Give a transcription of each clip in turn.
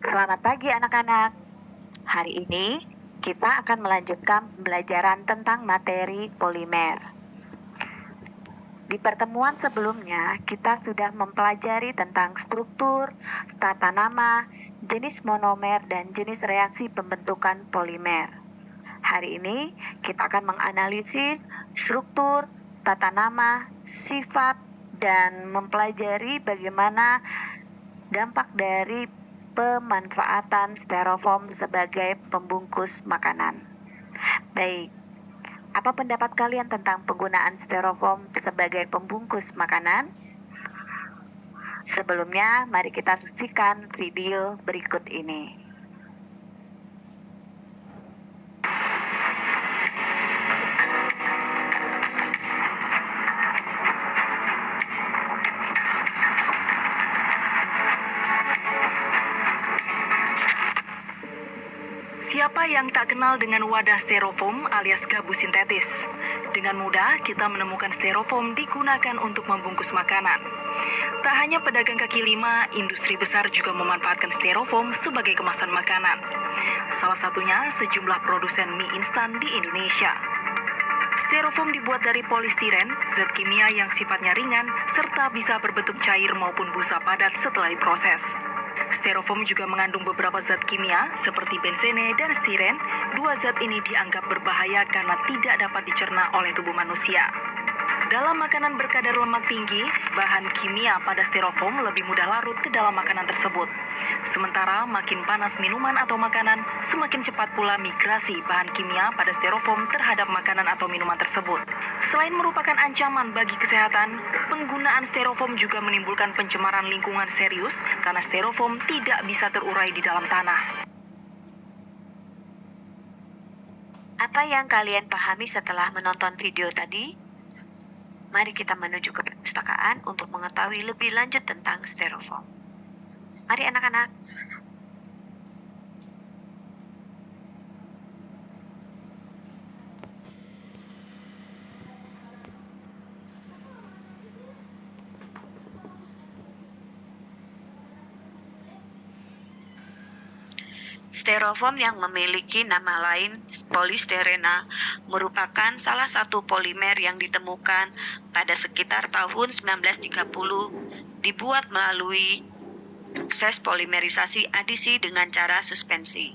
Selamat pagi anak-anak. Hari ini kita akan melanjutkan pembelajaran tentang materi polimer. Di pertemuan sebelumnya, kita sudah mempelajari tentang struktur, tata nama, jenis monomer, dan jenis reaksi pembentukan polimer. Hari ini kita akan menganalisis struktur, tata nama, sifat, dan mempelajari bagaimana dampak dari pemanfaatan styrofoam sebagai pembungkus makanan. Baik, apa pendapat kalian tentang penggunaan styrofoam sebagai pembungkus makanan? Sebelumnya, mari kita saksikan video berikut ini. Siapa yang tak kenal dengan wadah styrofoam alias gabus sintetis? Dengan mudah kita menemukan styrofoam digunakan untuk membungkus makanan. Tak hanya pedagang kaki lima, industri besar juga memanfaatkan styrofoam sebagai kemasan makanan. Salah satunya sejumlah produsen mie instan di Indonesia. Styrofoam dibuat dari polistiren, zat kimia yang sifatnya ringan, serta bisa berbentuk cair maupun busa padat setelah diproses. Styrofoam juga mengandung beberapa zat kimia seperti benzene dan stiren. Dua zat ini dianggap berbahaya karena tidak dapat dicerna oleh tubuh manusia. Dalam makanan berkadar lemak tinggi, bahan kimia pada styrofoam lebih mudah larut ke dalam makanan tersebut. Sementara makin panas minuman atau makanan, semakin cepat pula migrasi bahan kimia pada styrofoam terhadap makanan atau minuman tersebut. Selain merupakan ancaman bagi kesehatan, penggunaan styrofoam juga menimbulkan pencemaran lingkungan serius karena styrofoam tidak bisa terurai di dalam tanah. Apa yang kalian pahami setelah menonton video tadi? Mari kita menuju ke perpustakaan untuk mengetahui lebih lanjut tentang styrofoam. Mari anak-anak. Styrofoam yang memiliki nama lain polistirena merupakan salah satu polimer yang ditemukan pada sekitar tahun 1930, dibuat melalui proses polimerisasi adisi dengan cara suspensi.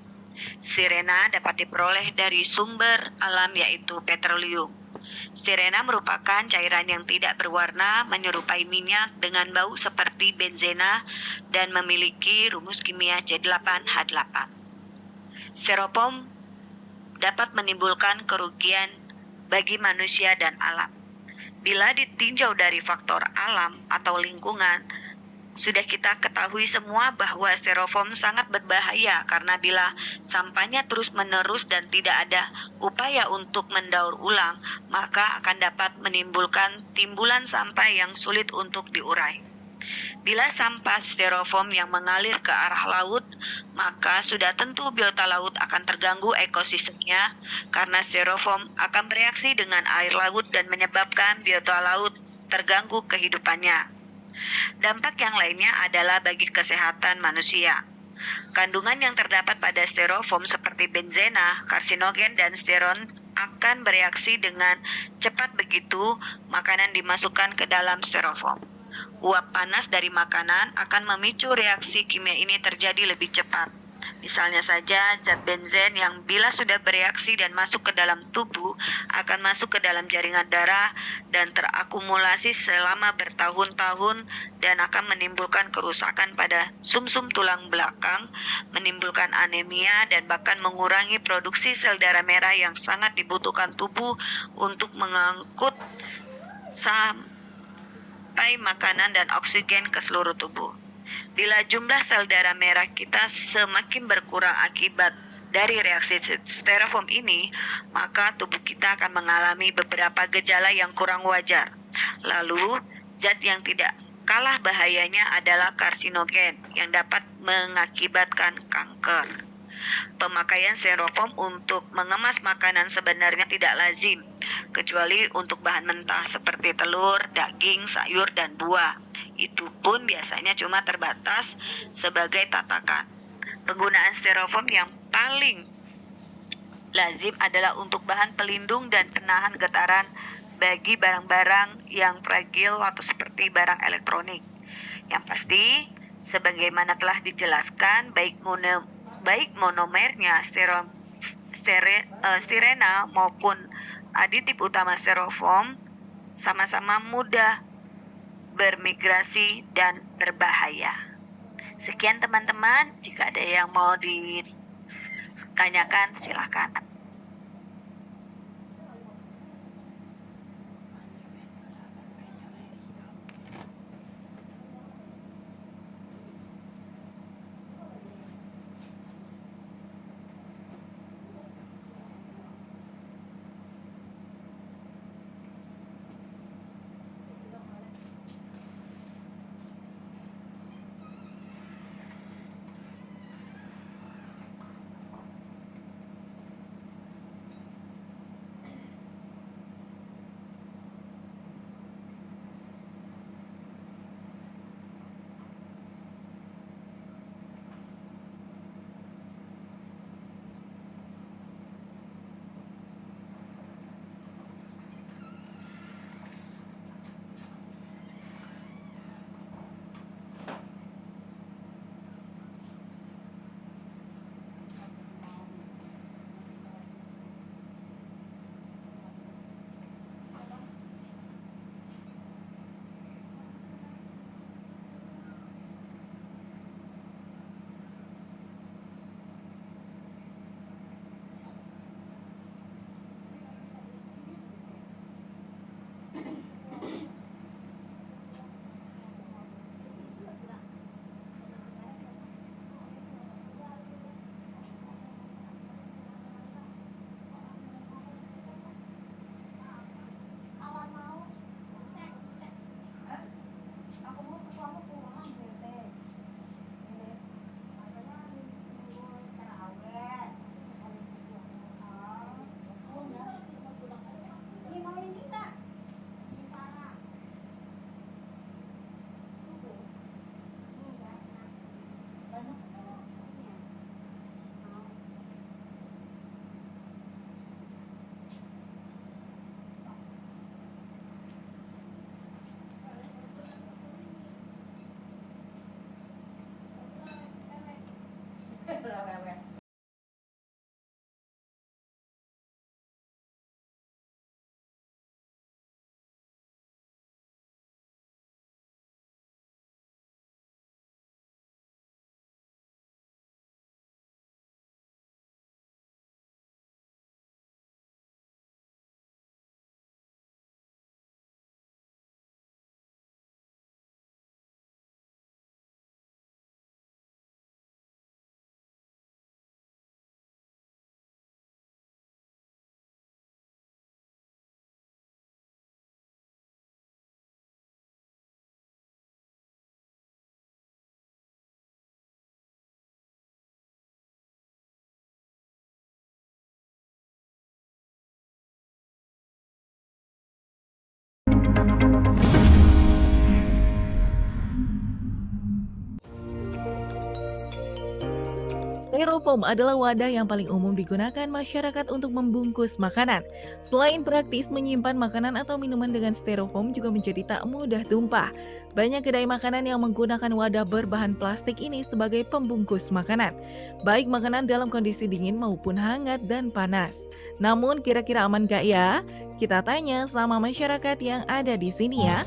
Sirena dapat diperoleh dari sumber alam yaitu petroleum. Sirena merupakan cairan yang tidak berwarna, menyerupai minyak dengan bau seperti benzena dan memiliki rumus kimia C8H8. Styrofoam dapat menimbulkan kerugian bagi manusia dan alam. Bila ditinjau dari faktor alam atau lingkungan, sudah kita ketahui semua bahwa styrofoam sangat berbahaya karena bila sampahnya terus-menerus dan tidak ada upaya untuk mendaur ulang, maka akan dapat menimbulkan timbulan sampah yang sulit untuk diurai. Bila sampah styrofoam yang mengalir ke arah laut, maka sudah tentu biota laut akan terganggu ekosistemnya karena styrofoam akan bereaksi dengan air laut dan menyebabkan biota laut terganggu kehidupannya. Dampak yang lainnya adalah bagi kesehatan manusia. Kandungan yang terdapat pada styrofoam seperti benzena, karsinogen, dan stiron akan bereaksi dengan cepat begitu makanan dimasukkan ke dalam styrofoam. Uap panas dari makanan akan memicu reaksi kimia ini terjadi lebih cepat. Misalnya saja zat benzen yang bila sudah bereaksi dan masuk ke dalam tubuh akan masuk ke dalam jaringan darah dan terakumulasi selama bertahun-tahun dan akan menimbulkan kerusakan pada sumsum tulang belakang, menimbulkan anemia dan bahkan mengurangi produksi sel darah merah yang sangat dibutuhkan tubuh untuk mengangkut sampai makanan dan oksigen ke seluruh tubuh. Bila jumlah sel darah merah kita semakin berkurang akibat dari reaksi styrofoam ini, maka tubuh kita akan mengalami beberapa gejala yang kurang wajar. Lalu, zat yang tidak kalah bahayanya adalah karsinogen yang dapat mengakibatkan kanker. Pemakaian styrofoam untuk mengemas makanan sebenarnya tidak lazim, kecuali untuk bahan mentah seperti telur, daging, sayur, dan buah. Itu pun biasanya cuma terbatas sebagai tatakan. Penggunaan styrofoam yang paling lazim adalah untuk bahan pelindung dan penahan getaran bagi barang-barang yang fragil atau seperti barang elektronik. Yang pasti, sebagaimana telah dijelaskan, baik monomernya stirena maupun aditif utama styrofoam sama-sama mudah bermigrasi dan berbahaya. Sekian teman-teman, jika ada yang mau ditanyakan silakan. Styrofoam adalah wadah yang paling umum digunakan masyarakat untuk membungkus makanan. Selain praktis, menyimpan makanan atau minuman dengan styrofoam juga menjadi tak mudah tumpah. Banyak kedai makanan yang menggunakan wadah berbahan plastik ini sebagai pembungkus makanan, baik makanan dalam kondisi dingin maupun hangat dan panas. Namun kira-kira aman gak ya? Kita tanya sama masyarakat yang ada di sini ya.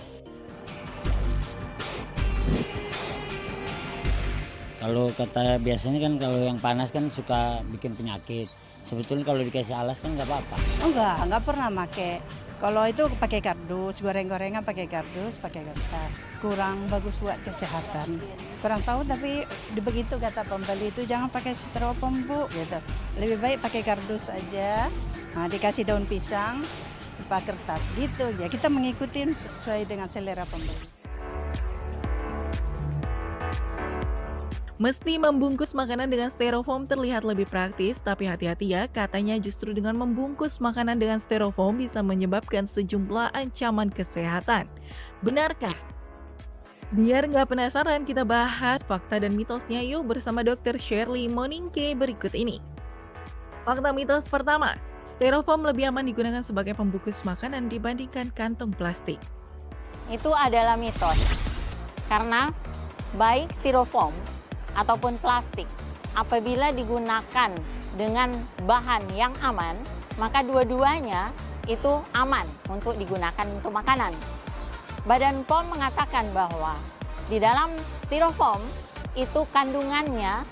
Kalau kata biasanya kan kalau yang panas kan suka bikin penyakit. Sebetulnya kalau dikasih alas kan nggak apa-apa. Oh enggak pernah pakai. Kalau itu pakai kardus, goreng-gorengan pakai kardus, pakai kertas. Kurang bagus buat kesehatan. Kurang tahu tapi begitu kata pembeli itu jangan pakai styrofoam Bu, gitu. Lebih baik pakai kardus aja. Nah, dikasih daun pisang, pakai kertas gitu. Ya kita mengikuti sesuai dengan selera pembeli. Meski membungkus makanan dengan styrofoam terlihat lebih praktis, tapi hati-hati ya, katanya justru dengan membungkus makanan dengan styrofoam bisa menyebabkan sejumlah ancaman kesehatan. Benarkah? Biar nggak penasaran, kita bahas fakta dan mitosnya yuk bersama Dr. Shirley Moningke berikut ini. Fakta mitos pertama, styrofoam lebih aman digunakan sebagai pembungkus makanan dibandingkan kantong plastik. Itu adalah mitos. Karena baik styrofoam ataupun plastik, apabila digunakan dengan bahan yang aman, maka dua-duanya itu aman untuk digunakan untuk makanan. Badan POM mengatakan bahwa di dalam styrofoam itu kandungannya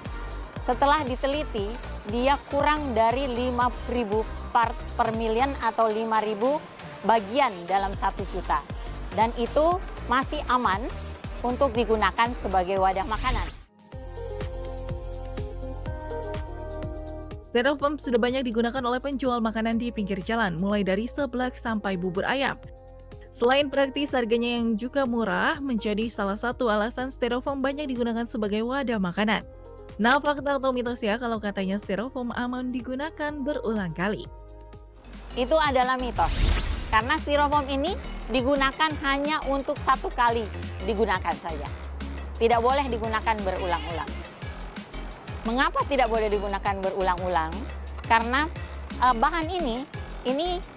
setelah diteliti dia kurang dari 5.000 part per million atau 5.000 bagian dalam 1 juta. Dan itu masih aman untuk digunakan sebagai wadah makanan. Styrofoam sudah banyak digunakan oleh penjual makanan di pinggir jalan, mulai dari seblak sampai bubur ayam. Selain praktis, harganya yang juga murah menjadi salah satu alasan styrofoam banyak digunakan sebagai wadah makanan. Nah, fakta atau mitos ya kalau katanya styrofoam aman digunakan berulang kali? Itu adalah mitos. Karena styrofoam ini digunakan hanya untuk 1 kali digunakan saja. Tidak boleh digunakan berulang-ulang. Mengapa tidak boleh digunakan berulang-ulang? Karena bahan ini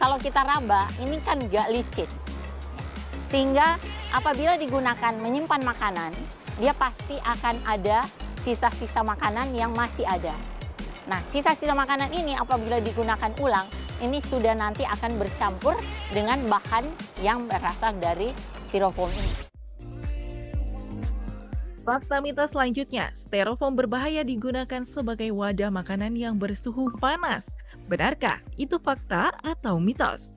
kalau kita raba, ini kan gak licin. Sehingga apabila digunakan menyimpan makanan, dia pasti akan ada sisa-sisa makanan yang masih ada. Nah, sisa-sisa makanan ini apabila digunakan ulang, ini sudah nanti akan bercampur dengan bahan yang berasal dari styrofoam ini. Fakta mitos selanjutnya, styrofoam berbahaya digunakan sebagai wadah makanan yang bersuhu panas. Benarkah itu fakta atau mitos?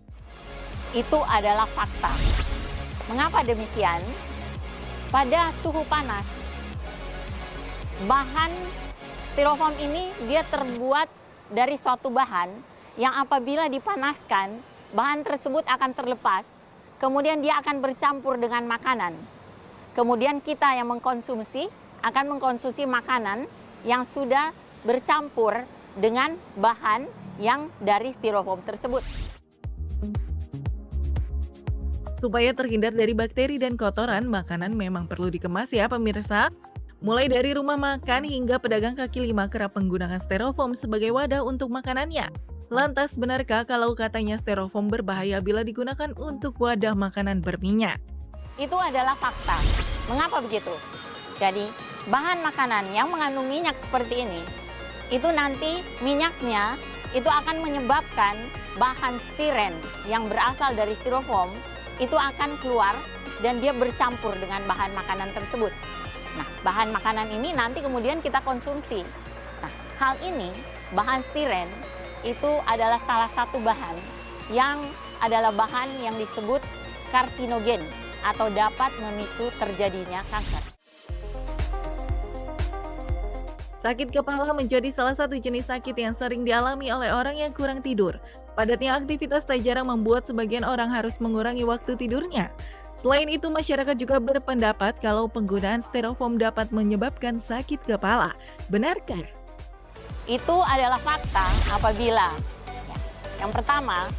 Itu adalah fakta. Mengapa demikian? Pada suhu panas, bahan styrofoam ini dia terbuat dari suatu bahan yang apabila dipanaskan, bahan tersebut akan terlepas, kemudian dia akan bercampur dengan makanan. Kemudian kita yang mengkonsumsi akan mengkonsumsi makanan yang sudah bercampur dengan bahan yang dari styrofoam tersebut. Supaya terhindar dari bakteri dan kotoran, makanan memang perlu dikemas ya pemirsa. Mulai dari rumah makan hingga pedagang kaki lima kerap menggunakan styrofoam sebagai wadah untuk makanannya. Lantas benarkah kalau katanya styrofoam berbahaya bila digunakan untuk wadah makanan berminyak? Itu adalah fakta. Mengapa begitu? Jadi, bahan makanan yang mengandung minyak seperti ini, itu nanti minyaknya itu akan menyebabkan bahan stiren yang berasal dari styrofoam itu akan keluar dan dia bercampur dengan bahan makanan tersebut. Nah, bahan makanan ini nanti kemudian kita konsumsi. Nah, hal ini, bahan stiren itu adalah salah satu bahan yang adalah bahan yang disebut karsinogen atau dapat memicu terjadinya kanker. Sakit kepala menjadi salah satu jenis sakit yang sering dialami oleh orang yang kurang tidur. Padatnya aktivitas tak jarang membuat sebagian orang harus mengurangi waktu tidurnya. Selain itu, masyarakat juga berpendapat kalau penggunaan styrofoam dapat menyebabkan sakit kepala. Benarkah? Itu adalah fakta apabila yang pertama,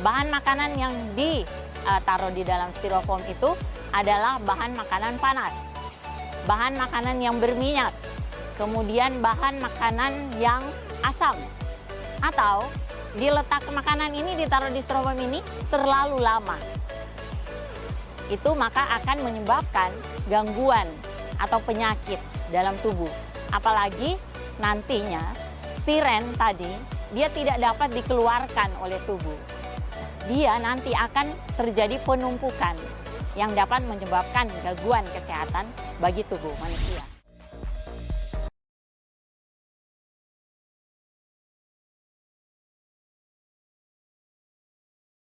bahan makanan yang ditaruh di dalam styrofoam itu adalah bahan makanan panas, bahan makanan yang berminyak, kemudian bahan makanan yang asam, atau diletak makanan ini ditaruh di styrofoam ini terlalu lama. Itu maka akan menyebabkan gangguan atau penyakit dalam tubuh. Apalagi nantinya stiren tadi dia tidak dapat dikeluarkan oleh tubuh. Dia nanti akan terjadi penumpukan yang dapat menyebabkan gangguan kesehatan bagi tubuh manusia.